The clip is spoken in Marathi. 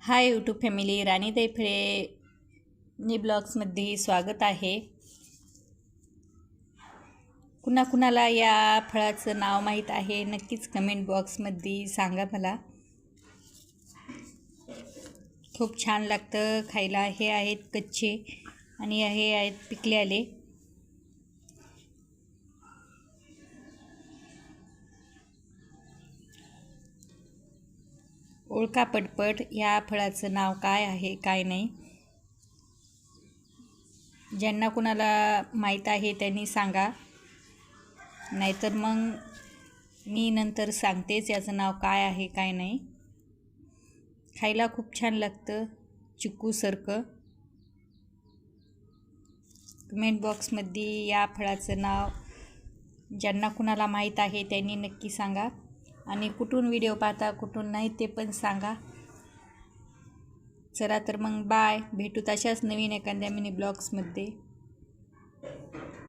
हाय यूट्यूब फॅमिली, राणीताई फळे ब्लॉग्समध्ये स्वागत आहे। कुणाकुणाला या फळाचं नाव माहीत आहे नक्कीच कमेंट बॉक्समध्ये सांगा मला। खूप छान लागतं खायला। हे आहेत कच्चे आणि हे आहेत पिकलेले। ओळखा पटपट या फळाचं नाव काय आहे काय नाही। ज्यांना कुणाला माहीत आहे त्यांनी सांगा, नाहीतर मग मी नंतर सांगतेच याचं नाव काय आहे काय नाही। खायला खूप छान लागतं, चिकूसारखं। कमेंट बॉक्समध्ये या फळाचं नाव ज्यांना कुणाला माहीत आहे त्यांनी नक्की सांगा, आणि कुठून व्हिडिओ पाहता कुठून नाही ते पण सांगा। चला तर मग बाय, भेटू तशाच नवीन एखाद्या मिनी ब्लॉग्समध्ये।